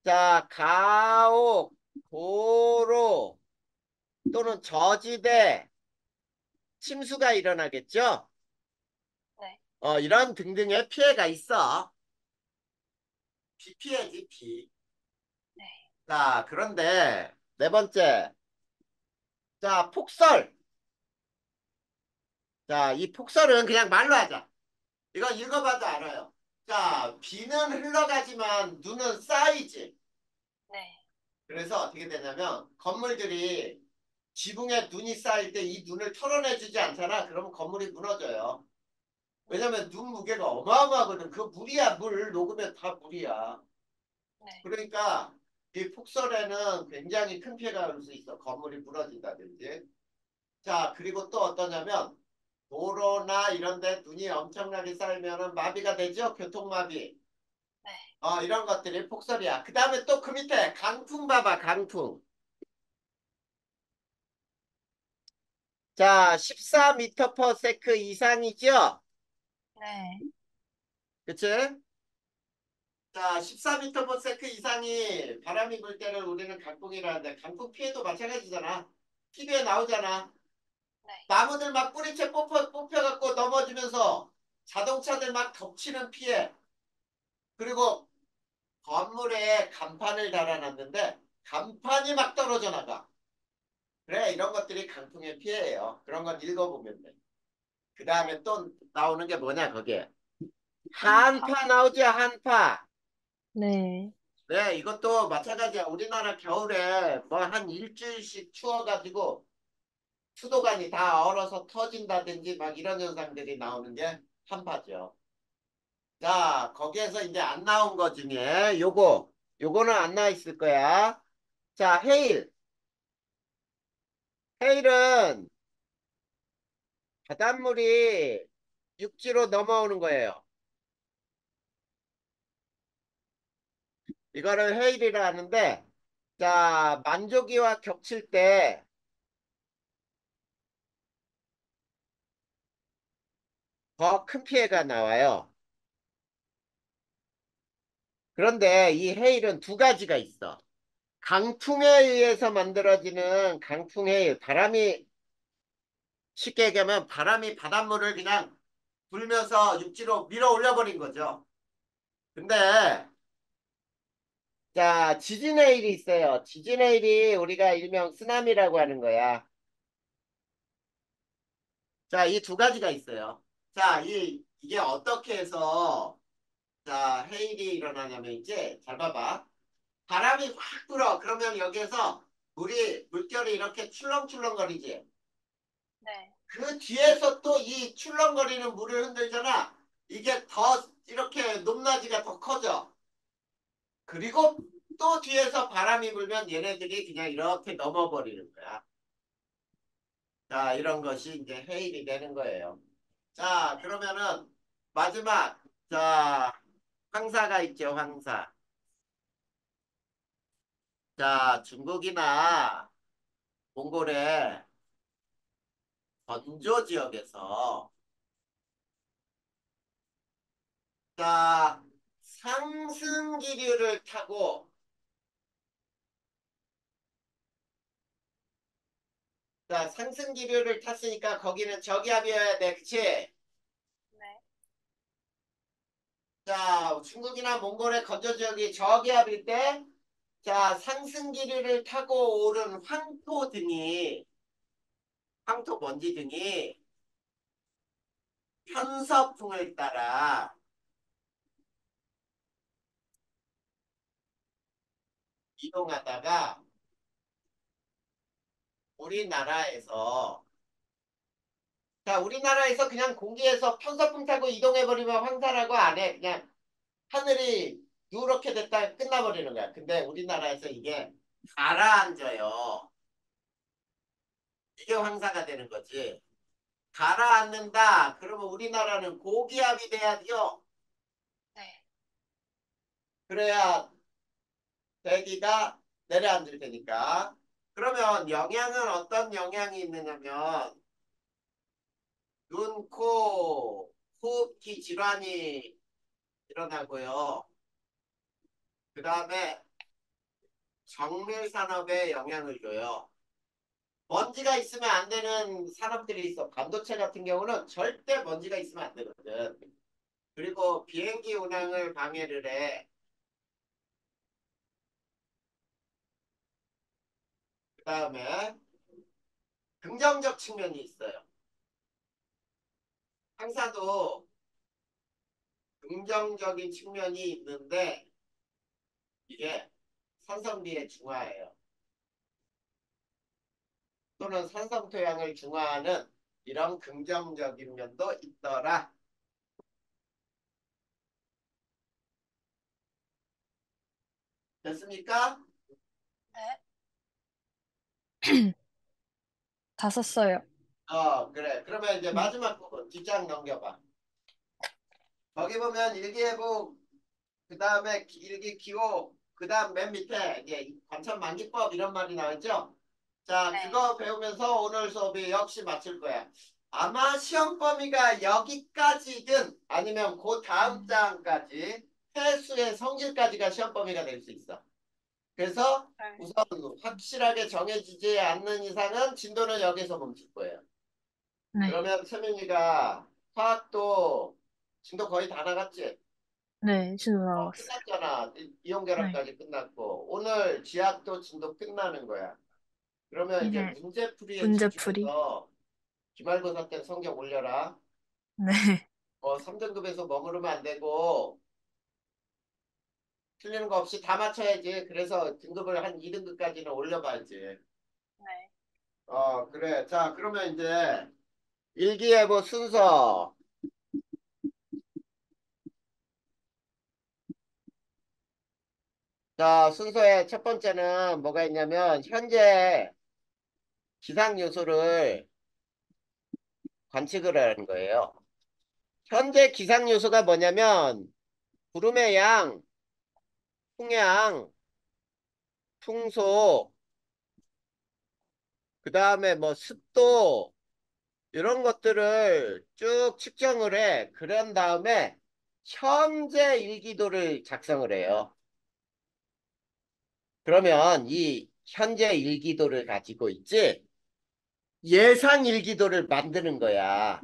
자, 가옥, 도로 또는 저지대, 침수가 일어나겠죠? 네. 이런 등등의 피해가 있어. 비 피해지, 비. 네. 자, 그런데 네 번째. 자, 폭설. 자, 이 폭설은 그냥 말로 하자. 이거 읽어봐도 알아요. 자, 비는 흘러가지만 눈은 쌓이지. 네. 그래서 어떻게 되냐면 건물들이 지붕에 눈이 쌓일 때 이 눈을 털어내주지 않잖아. 그러면 건물이 무너져요. 왜냐면 눈 무게가 어마어마하거든. 그 물이야, 물. 녹으면 다 물이야. 네. 그러니까 이 폭설에는 굉장히 큰 피해가 올 수 있어. 건물이 무너진다든지. 자, 그리고 또 어떠냐면 도로나 이런 데 눈이 엄청나게 쌓이면은 마비가 되죠. 교통마비. 네. 이런 것들이 폭설이야. 그 다음에 또 그 밑에 강풍 봐봐, 강풍. 자, 14m/s 이상이죠? 네. 그치? 자, 14m/s 이상이 바람이 불 때를 우리는 강풍이라는데 강풍 피해도 마찬가지잖아. TV에 나오잖아. 네. 나무들 막 뿌리채 뽑혀갖고 넘어지면서 자동차들 막 덮치는 피해. 그리고 건물에 간판을 달아놨는데 간판이 막 떨어져 나가. 그래, 이런 것들이 강풍의 피해예요. 그런 건 읽어보면 돼. 그 네. 다음에 또 나오는 게 뭐냐, 거기에. 한파. 한파 나오죠, 한파. 네. 네, 이것도 마찬가지야. 우리나라 겨울에 뭐 한 일주일씩 추워가지고 수도관이 다 얼어서 터진다든지 막 이런 현상들이 나오는 게 한파죠. 자, 거기에서 이제 안 나온 거 중에 요거는 안 나와 있을 거야. 자, 해일. 해일은 바닷물이 육지로 넘어오는 거예요. 이거를 해일이라 하는데, 자, 만조기와 겹칠 때 더 큰 피해가 나와요. 그런데 이 해일은 두 가지가 있어. 강풍에 의해서 만들어지는 강풍에 바람이 쉽게 얘기하면 바람이 바닷물을 그냥 불면서 육지로 밀어 올려버린 거죠. 근데 자, 지진의 일이 있어요. 지진의 일이 우리가 일명 쓰나미라고 하는 거야. 자, 이 두 가지가 있어요. 자, 이게 어떻게 해서 자, 해일이 일어나냐면 이제 잘 봐봐. 바람이 확 불어. 그러면 여기에서 물결이 이렇게 출렁출렁거리지. 네. 그 뒤에서 또 이 출렁거리는 물을 흔들잖아. 이게 더 이렇게 높낮이가 더 커져. 그리고 또 뒤에서 바람이 불면 얘네들이 그냥 이렇게 넘어버리는 거야. 자, 이런 것이 이제 해일이 되는 거예요. 자, 네. 그러면은 마지막. 자, 황사가 있죠, 황사. 자, 중국이나 몽골의 건조 지역에서 자, 상승 기류를 타고 자, 상승 기류를 탔으니까 거기는 저기압이어야 돼. 그치? 네. 자, 중국이나 몽골의 건조 지역이 저기압일 때 자, 상승 기류를 타고 오른 황토 먼지 등이 편서풍을 따라 이동하다가 우리나라에서 자, 우리나라에서 그냥 공기에서 편서풍 타고 이동해버리면 황사라고 안 해. 그냥 하늘이 누렇게 됐다 끝나버리는 거야. 근데 우리나라에서 이게 가라앉아요. 이게 황사가 되는 거지. 가라앉는다. 그러면 우리나라는 고기압이 돼야 돼요. 네. 그래야 대기가 내려앉을 테니까. 그러면 영향은 어떤 영향이 있느냐면 눈, 코, 호흡기 질환이 일어나고요. 그 다음에 정밀 산업에 영향을 줘요. 먼지가 있으면 안 되는 산업들이 있어. 반도체 같은 경우는 절대 먼지가 있으면 안 되거든. 그리고 비행기 운항을 방해를 해. 그 다음에 긍정적 측면이 있어요. 항사도 긍정적인 측면이 있는데 이게 산성비의 중화예요. 또는 산성 토양을 중화하는 이런 긍정적인 면도 있더라. 됐습니까? 네. 다 썼어요. 그래. 그러면 이제 네. 마지막 부분 뒷장 넘겨봐. 거기 보면 일기예보, 그 다음에 일기 기호, 그 다음 맨 밑에 이제 관천 만기법 이런 말이 나왔죠? 자, 네. 그거 배우면서 오늘 수업이 역시 마칠 거야. 아마 시험 범위가 여기까지든 아니면 그 다음 음, 장까지 해수의 성질까지가 시험 범위가 될 수 있어. 그래서 네. 우선 확실하게 정해지지 않는 이상은 진도는 여기서 멈출 거예요. 네. 그러면 세민이가 화학도 진도 거의 다 나갔지? 네. 진도 나왔어요. 끝났잖아. 이온 네. 결합까지 끝났고 오늘 지학도 진도 끝나는 거야. 그러면 이제 이제 문제풀이에 문제풀이. 집중해서 기말고사 때 성적 올려라. 네. 3등급에서 머무르면 안 되고 틀리는 거 없이 다 맞춰야지. 그래서 등급을 한 2등급까지는 올려봐야지. 네. 그래. 자, 그러면 이제 일기예보 순서. 자, 순서의 첫 번째는 뭐가 있냐면 현재 기상 요소를 관측을 하는 거예요. 현재 기상 요소가 뭐냐면 구름의 양, 풍양, 풍속, 그 다음에 뭐 습도 이런 것들을 쭉 측정을 해. 그런 다음에 현재 일기도를 작성을 해요. 그러면 이 현재 일기도를 가지고 있지? 예상 일기도를 만드는 거야.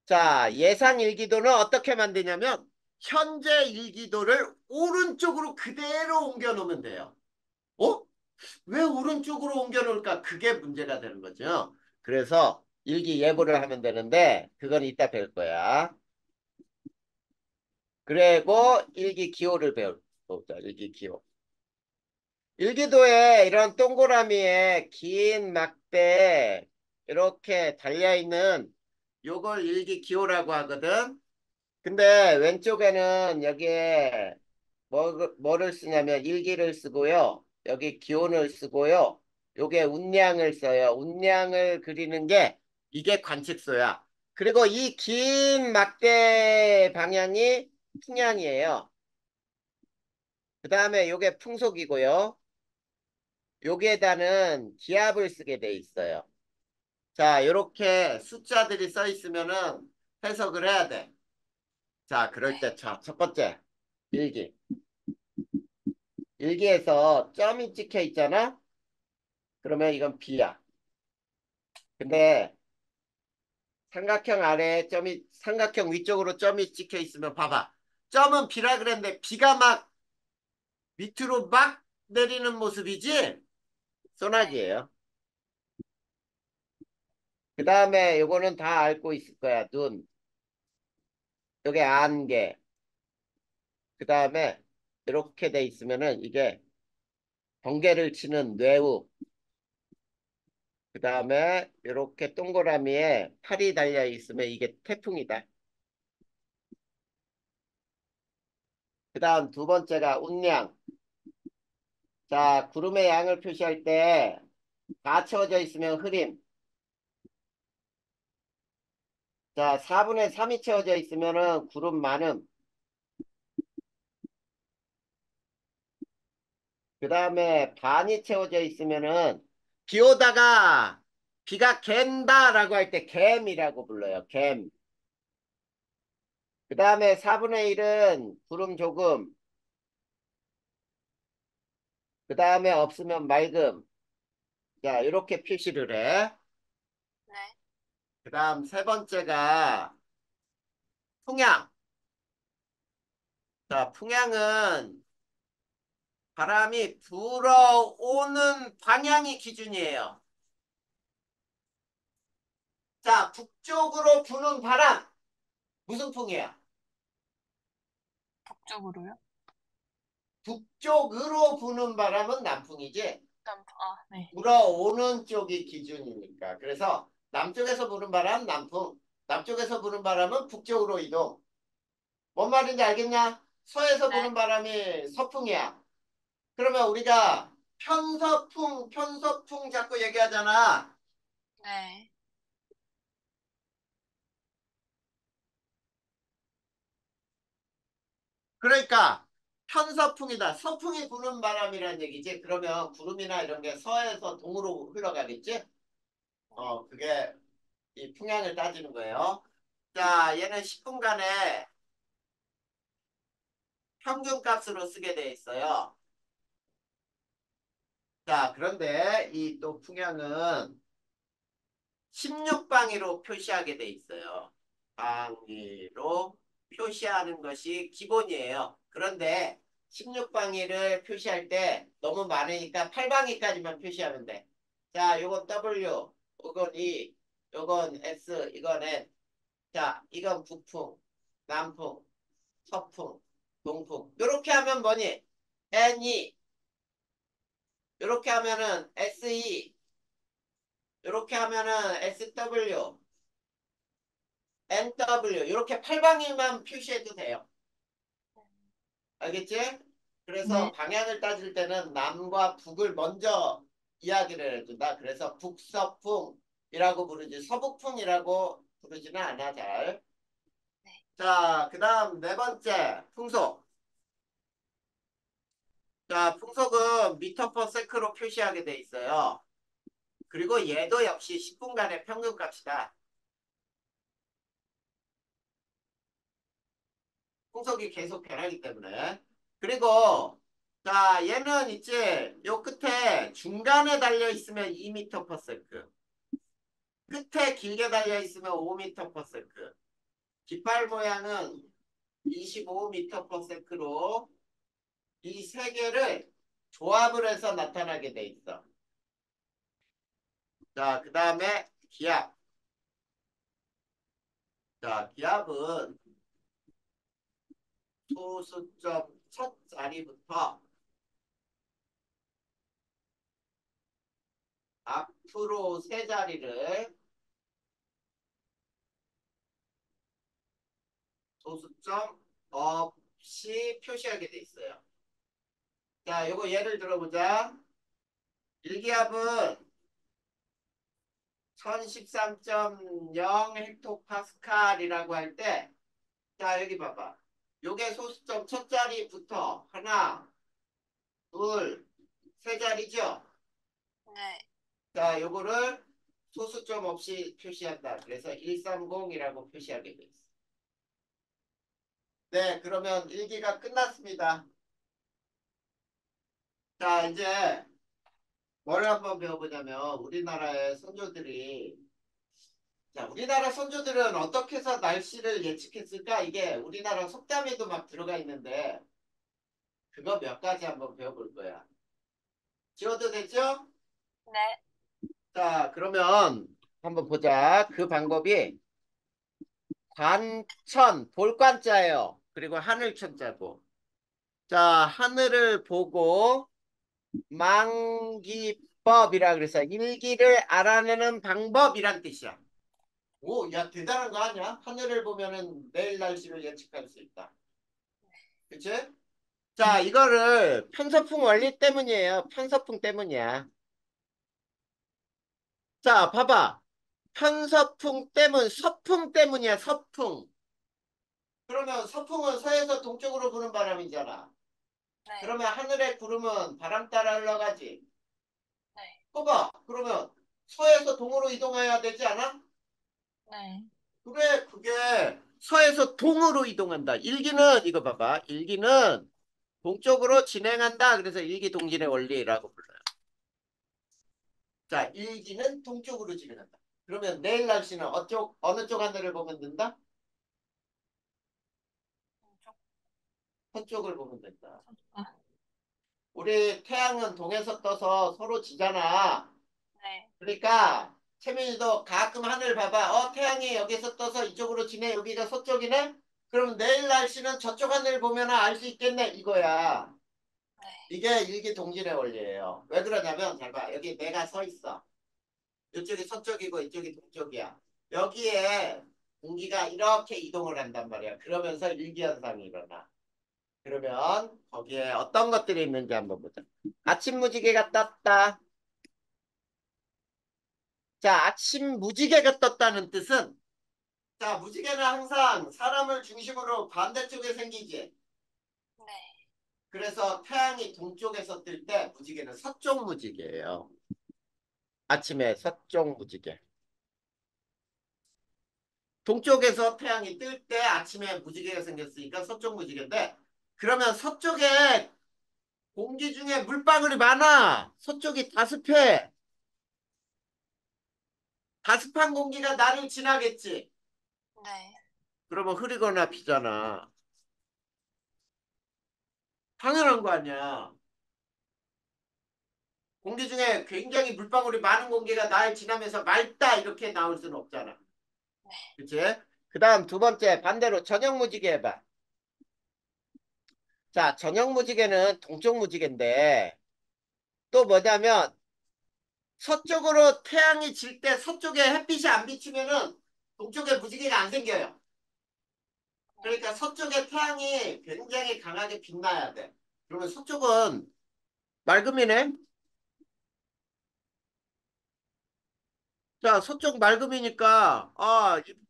자, 예상 일기도는 어떻게 만드냐면 현재 일기도를 오른쪽으로 그대로 옮겨 놓으면 돼요. 어? 왜 오른쪽으로 옮겨 놓을까? 그게 문제가 되는 거죠. 그래서 일기 예보를 하면 되는데 그건 이따 배울 거야. 그리고 일기 기호를 배우자. 일기 기호. 일기도에 이런 동그라미에 긴 막대 이렇게 달려있는 요걸 일기 기호라고 하거든. 근데 왼쪽에는 여기에 뭐를 쓰냐면 일기를 쓰고요. 여기 기온을 쓰고요. 요게 운량을 써요. 운량을 그리는 게 이게 관측소야. 그리고 이 긴 막대 방향이 풍향이에요. 그 다음에 요게 풍속이고요. 여기에다는 기압을 쓰게 돼 있어요. 자, 요렇게 숫자들이 써 있으면은 해석을 해야 돼. 자, 그럴 때, 네. 자, 첫 번째, 일기. 일기에서 점이 찍혀 있잖아? 그러면 이건 B야. 근데 삼각형 아래에 점이, 삼각형 위쪽으로 점이 찍혀 있으면 봐봐. 점은 B라 그랬는데 B가 막 밑으로 막 내리는 모습이지? 네. 소나기예요. 그 다음에 요거는 다 알고 있을 거야. 눈. 요게 안개. 그 다음에 이렇게 돼 있으면은 이게 번개를 치는 뇌우. 그 다음에 이렇게 동그라미에 팔이 달려 있으면 이게 태풍이다. 그 다음 두 번째가 운량. 자, 구름의 양을 표시할 때 다 채워져 있으면 흐림. 자, 4분의 3이 채워져 있으면은 구름 많음. 그 다음에 반이 채워져 있으면은 비 오다가 비가 갠다라고 할 때 갬이라고 불러요. 갬. 그 다음에 4분의 1은 구름 조금. 그 다음에 없으면 맑음. 자, 이렇게 표시를 해. 네. 그 다음 세 번째가 풍향. 자, 풍향은 바람이 불어오는 방향이 기준이에요. 자, 북쪽으로 부는 바람. 무슨 풍이야? 북쪽으로요? 북쪽으로 부는 바람은 남풍이지. 네. 불어오는 쪽이 기준이니까. 그래서 남쪽에서 부는 바람 남풍. 남쪽에서 부는 바람은 북쪽으로 이동. 뭔 말인지 알겠냐? 서에서 네. 부는 바람이 서풍이야. 그러면 우리가 편서풍, 편서풍 자꾸 얘기하잖아. 네. 그러니까 편서풍이다. 서풍이 부는 바람이라는 얘기지. 그러면 구름이나 이런 게 서에서 동으로 흘러가겠지? 네. 그게 이 풍향을 따지는 거예요. 자, 얘는 10분간의 평균값으로 쓰게 돼 있어요. 자, 그런데 이 또 풍향은 16방위로 표시하게 돼 있어요. 방위로 표시하는 것이 기본이에요. 그런데 16방위를 표시할 때 너무 많으니까 8방위까지만 표시하면 돼. 자, 요건 W, 요건 E, 요건 S, 이건 N. 자, 이건 북풍, 남풍, 서풍, 동풍. 요렇게 하면 뭐니? NE. 요렇게 하면은 SE. 요렇게 하면은 SW. NW 이렇게 팔방향만 표시해도 돼요. 알겠지? 그래서 네. 방향을 따질 때는 남과 북을 먼저 이야기를 해준다. 그래서 북서풍이라고 부르지 서북풍이라고 부르지는 않아 잘. 네. 자, 그 다음 네 번째 풍속. 자, 풍속은 미터 퍼 세크로 표시하게 돼 있어요. 그리고 얘도 역시 10분간의 평균값이다. 풍속이 계속 변하기 때문에. 그리고 자 얘는 있지 요 끝에 중간에 달려 있으면 2m/s 끝에 길게 달려 있으면 5m/s 깃발 모양은 25m/s로 이 세 개를 조합을 해서 나타나게 돼 있어. 자, 그 다음에 기압. 자, 기압은 소수점 첫 자리부터 앞으로 세 자리를 소수점 없이 표시하게 돼 있어요. 자, 요거 예를 들어보자. 일기압은 1013.0 헥토파스칼이라고 할 때, 자, 여기 봐봐. 요게 소수점 첫 자리부터 하나, 둘, 세 자리죠? 네. 자, 요거를 소수점 없이 표시한다. 그래서 130이라고 표시하게 돼 있어. 네, 그러면 일기가 끝났습니다. 자, 이제 뭘 한번 배워보자면 우리나라의 선조들이 자, 우리나라 선조들은 어떻게 해서 날씨를 예측했을까? 이게 우리나라 속담에도 막 들어가 있는데 그거 몇 가지 한번 배워볼 거야. 지워도 되죠? 네. 자, 그러면 한번 보자. 그 방법이 관천, 볼관자예요. 그리고 하늘천자고. 자, 하늘을 보고 망기법이라 그래서 일기를 알아내는 방법이란 뜻이야. 오, 야, 대단한 거 아니야? 하늘을 보면은 내일 날씨를 예측할 수 있다. 그치? 자, 이거를 편서풍 원리 때문이에요. 편서풍 때문이야. 자, 봐봐. 편서풍 때문, 서풍 때문이야, 서풍. 그러면 서풍은 서에서 동쪽으로 부는 바람이잖아. 네. 그러면 하늘의 구름은 바람 따라 흘러가지. 네. 봐봐. 그러면 서에서 동으로 이동해야 되지 않아? 네. 그래, 그게 서에서 동으로 이동한다. 일기는 이거 봐봐. 일기는 동쪽으로 진행한다. 그래서 일기동진의 원리라고 불러요. 자, 일기는 동쪽으로 진행한다. 그러면 내일 날씨는 어느 쪽 하늘을 보면 된다? 왼쪽. 서쪽을 보면 된다. 아, 우리 태양은 동에서 떠서 서로 지잖아. 네. 그러니까 채민이도 가끔 하늘 봐봐. 태양이 여기서 떠서 이쪽으로 지네. 여기가 서쪽이네. 그럼 내일 날씨는 저쪽 하늘 보면 알 수 있겠네. 이거야. 네. 이게 일기동진의 원리예요. 왜 그러냐면 잘 봐. 여기 내가 서 있어. 이쪽이 서쪽이고 이쪽이 동쪽이야. 여기에 공기가 이렇게 이동을 한단 말이야. 그러면서 일기현상이 일어나. 그러면 거기에 어떤 것들이 있는지 한번 보자. 아침 무지개가 떴다. 자, 아침 무지개가 떴다는 뜻은 자, 무지개는 항상 사람을 중심으로 반대쪽에 생기지. 네. 그래서 태양이 동쪽에서 뜰 때 무지개는 서쪽 무지개예요. 아침에 서쪽 무지개. 동쪽에서 태양이 뜰 때 아침에 무지개가 생겼으니까 서쪽 무지개인데 그러면 서쪽에 공기 중에 물방울이 많아. 서쪽이 다습해. 다습한 공기가 나를 지나겠지. 네. 그러면 흐리거나 비잖아. 당연한 거 아니야. 공기 중에 굉장히 물방울이 많은 공기가 날 지나면서 맑다 이렇게 나올 수는 없잖아. 그치? 그 다음 두 번째 반대로 저녁 무지개 해봐. 자, 저녁 무지개는 동쪽 무지개인데 또 뭐냐면 서쪽으로 태양이 질 때 서쪽에 햇빛이 안 비치면은 동쪽에 무지개가 안 생겨요. 네. 그러니까 서쪽에 태양이 굉장히 강하게 빛나야 돼. 그러면 서쪽은 맑음이네. 자, 서쪽 맑음이니까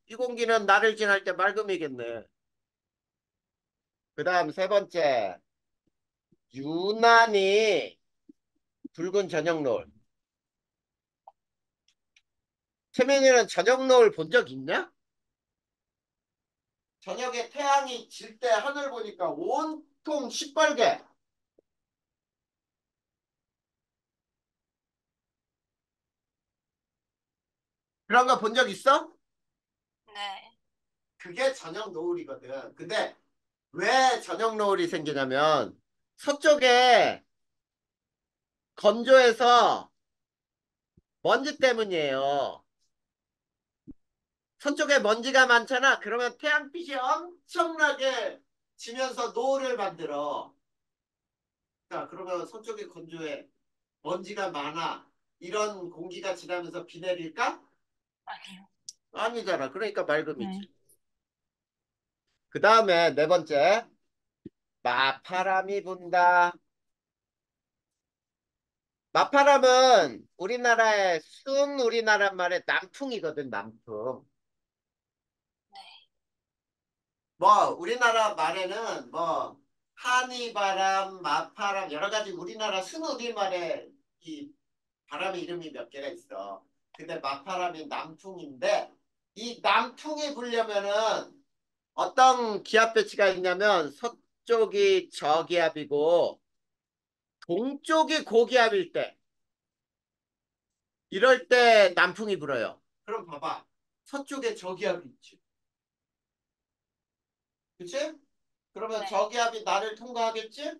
이 공기는 나를 지날 때 맑음이겠네. 그 다음 세 번째 유난히 붉은 저녁 노을. 최민이는 저녁 노을 본 적 있냐? 저녁에 태양이 질 때 하늘 보니까 온통 통 시뻘게. 그런 거 본 적 있어? 네. 그게 저녁 노을이거든. 근데 왜 저녁 노을이 생기냐면 서쪽에 건조해서 먼지 때문이에요. 서쪽에 먼지가 많잖아. 그러면 태양빛이 엄청나게 지면서 노을을 만들어. 자, 그러면 서쪽에 건조해. 먼지가 많아. 이런 공기가 지나면서 비 내릴까? 아니요. 아니잖아. 그러니까 네. 맑음이지. 그 다음에 네 번째. 마파람이 분다. 마파람은 우리나라의 순 우리나라 말의 남풍이거든, 남풍. 네. 뭐 우리나라 말에는 뭐 한이바람, 마파람 여러 가지 우리나라 순 우리말에 이 바람의 이름이 몇 개가 있어. 근데 마파람이 남풍인데 이 남풍이 불려면은 어떤 기압 배치가 있냐면 서쪽이 저기압이고 동쪽이 고기압일 때 이럴 때 남풍이 불어요. 그럼 봐봐. 서쪽에 저기압이 있지. 그치? 그러면 네. 저기압이 나를 통과하겠지?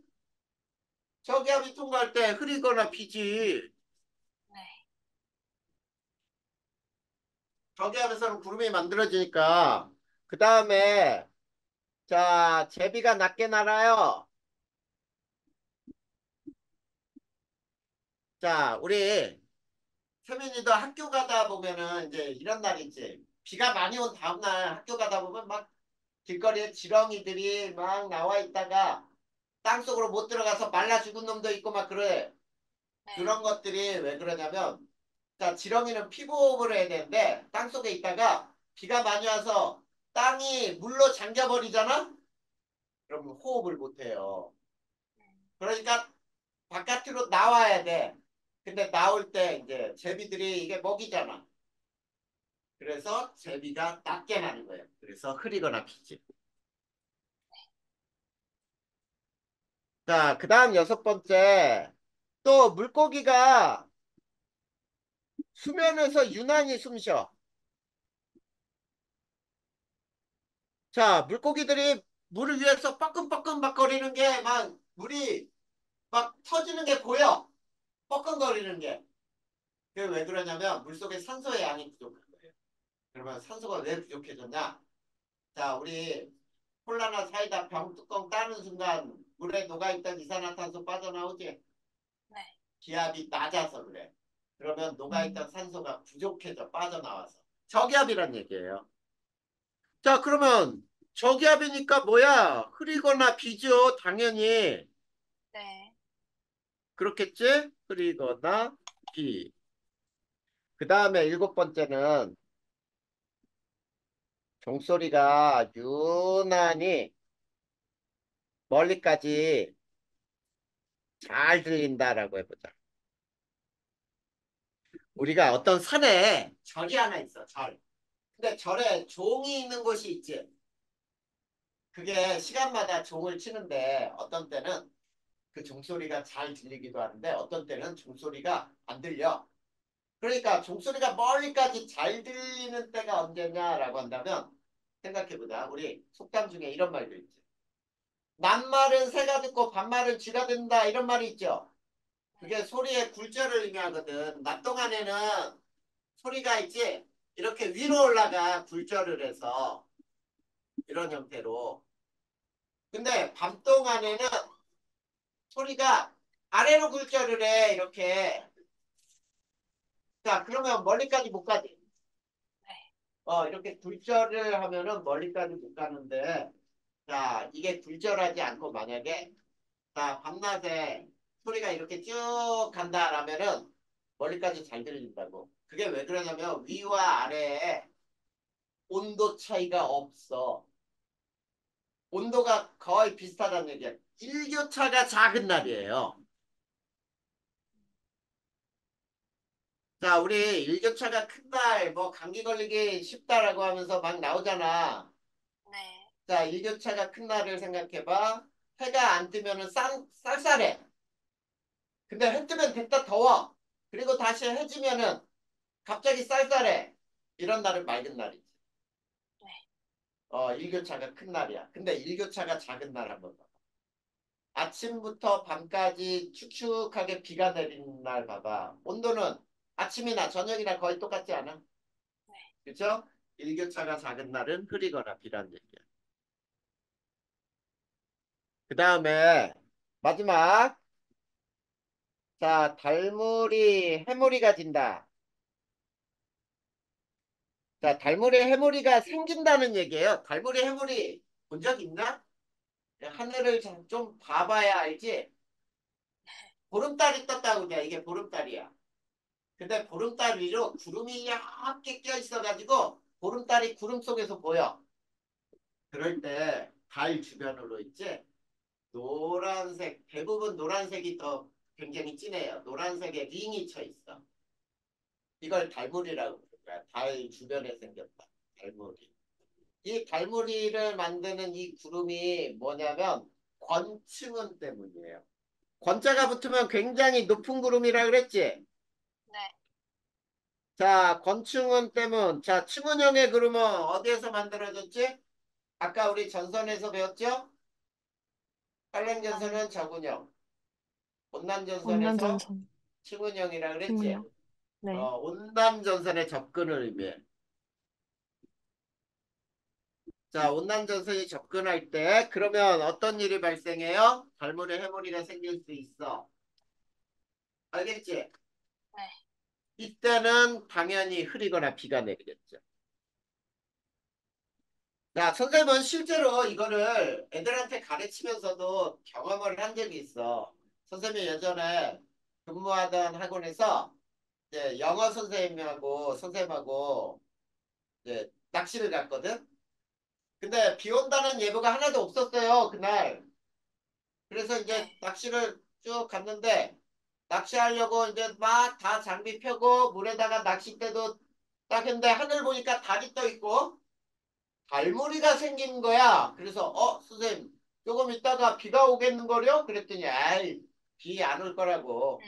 저기압이 통과할 때 흐리거나 비지. 네. 저기압에서는 구름이 만들어지니까 그 다음에 자 제비가 낮게 날아요. 자 우리 세민이도 학교 가다 보면은 이제 이런 날 있지. 비가 많이 온 다음날 학교 가다 보면 막 길거리에 지렁이들이 막 나와 있다가 땅속으로 못 들어가서 말라 죽은 놈도 있고 막 그래. 네. 그런 것들이 왜 그러냐면 자 지렁이는 피부호흡을 해야 되는데 땅속에 있다가 비가 많이 와서 땅이 물로 잠겨버리잖아? 그러면 호흡을 못 해요. 그러니까 바깥으로 나와야 돼. 근데 나올 때 이제 제비들이 이게 먹이잖아. 그래서 제비가 낮게 나는 거예요. 그래서 흐리거나 비지. 자, 그 다음 여섯 번째. 또 물고기가 수면에서 유난히 숨 쉬어. 자, 물고기들이 물을 위해서 뻐끔뻐끔 거리는 게 막 물이 막 터지는 게 보여. 뻐끔거리는 게. 그게 왜 그러냐면 물속에 산소의 양이 부족한 거예요. 그러면 산소가 왜 부족해졌냐? 자, 우리 콜라나 사이다 병 뚜껑 따는 순간 물에 녹아있던 이산화탄소 빠져나오지? 네. 기압이 낮아서 그래. 그러면 녹아있던 음. 산소가 부족해져 빠져나와서. 저기압이란 얘기예요. 자, 그러면 저기압이니까 뭐야? 흐리거나 비죠, 당연히. 네. 그렇겠지? 흐리거나 비. 그 다음에 일곱 번째는 종소리가 유난히 멀리까지 잘 들린다라고 해보자. 우리가 어떤 산에 절이 하나 있어, 절. 근데 절에 종이 있는 곳이 있지. 그게 시간마다 종을 치는데 어떤 때는 그 종소리가 잘 들리기도 하는데 어떤 때는 종소리가 안 들려. 그러니까 종소리가 멀리까지 잘 들리는 때가 언제냐라고 한다면 생각해보자. 우리 속담 중에 이런 말도 있지. 낱말은 새가 듣고 반말은 쥐가 듣는다 이런 말이 있죠. 그게 소리의 굴절을 의미하거든. 낮 동안에는 소리가 있지. 이렇게 위로 올라가 굴절을 해서 이런 형태로. 근데 밤 동안에는 소리가 아래로 굴절을 해 이렇게. 자 그러면 멀리까지 못 가지. 네. 이렇게 굴절을 하면은 멀리까지 못 가는데 자 이게 굴절하지 않고 만약에 자 밤낮에 소리가 이렇게 쭉 간다라면은 멀리까지 잘 들린다고. 그게 왜 그러냐면 위와 아래에 온도 차이가 없어. 온도가 거의 비슷하다는 얘기야. 일교차가 작은 날이에요. 자, 우리 일교차가 큰 날, 뭐, 감기 걸리기 쉽다라고 하면서 막 나오잖아. 네. 자, 일교차가 큰 날을 생각해봐. 해가 안 뜨면은 쌀쌀해. 근데 해 뜨면 됐다 더워. 그리고 다시 해 지면은 갑자기 쌀쌀해. 이런 날은 맑은 날이지. 네. 일교차가 큰 날이야. 근데 일교차가 작은 날 한번 봐. 아침부터 밤까지 축축하게 비가 내리는 날 봐봐. 온도는 아침이나 저녁이나 거의 똑같지 않아? 네. 그죠? 일교차가 작은 날은 흐리거나 비란 얘기야. 그 다음에 마지막. 자, 달무리 해무리가 진다. 자, 달무리 해무리가 생긴다는 얘기예요. 달무리 해무리 본 적 있나? 하늘을 좀 봐봐야 알지? 보름달이 떴다고 돼. 이게 보름달이야. 근데 보름달 위로 구름이 얇게 껴 있어가지고 보름달이 구름 속에서 보여. 그럴 때 달 주변으로 있지? 노란색, 대부분 노란색이 더 굉장히 진해요. 노란색에 링이 쳐 있어. 이걸 달무리라고 부르는 거야. 달 주변에 생겼다. 달무리. 이 달무리를 만드는 이 구름이 뭐냐면 권층원 때문이에요. 권자가 붙으면 굉장히 높은 구름이라 그랬지? 네. 자, 권층원 때문. 자, 층원형의 구름은 어디에서 만들어졌지? 아까 우리 전선에서 배웠죠? 온난, 한랭전선은 저군형, 온난전선에서 온난전선. 층원형이라 그랬지? 친구요. 네. 온남전선의 접근을 의미해. 자, 온난전선이 접근할 때 그러면 어떤 일이 발생해요? 달물에 해무리가 생길 수 있어. 알겠지? 네. 이때는 당연히 흐리거나 비가 내리겠죠. 자, 선생님은 실제로 이거를 애들한테 가르치면서도 경험을 한 적이 있어. 선생님이 예전에 근무하던 학원에서 이제 영어 선생님하고 이제 낚시를 갔거든. 근데 비 온다는 예보가 하나도 없었어요, 그날. 그래서 이제 네. 낚시를 쭉 갔는데 낚시하려고 이제 막 다 장비 펴고 물에다가 낚싯대도 딱 했는데 하늘 보니까 달이 떠 있고 달무리가 생긴 거야. 그래서 선생님 조금 있다가 비가 오겠는 거려? 그랬더니 아이 비 안 올 거라고.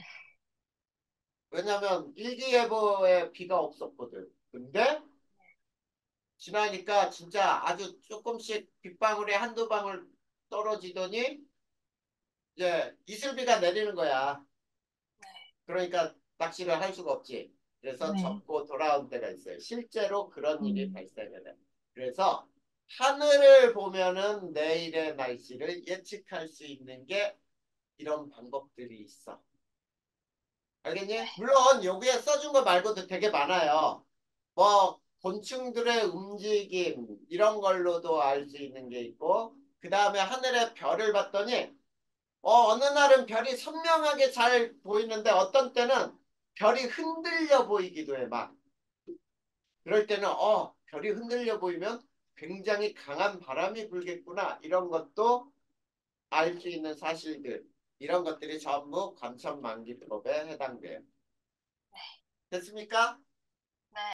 왜냐면 일기예보에 비가 없었거든. 근데 지나니까 진짜 아주 조금씩 빗방울이 한두 방울 떨어지더니 이제 이슬비가 내리는 거야. 그러니까 낚시를 할 수가 없지. 그래서 네. 접고 돌아온 때가 있어요. 실제로 그런 일이 음, 발생을 해. 그래서 하늘을 보면은 내일의 날씨를 예측할 수 있는 게 이런 방법들이 있어. 네. 알겠니? 물론 여기에 써준 거 말고도 되게 많아요. 뭐 곤충들의 움직임 이런 걸로도 알 수 있는 게 있고 그 다음에 하늘의 별을 봤더니 어느 날은 별이 선명하게 잘 보이는데 어떤 때는 별이 흔들려 보이기도 해, 막. 그럴 때는, 별이 흔들려 보이면 굉장히 강한 바람이 불겠구나. 이런 것도 알 수 있는 사실들. 이런 것들이 전부 관천만기법에 해당돼요. 됐습니까?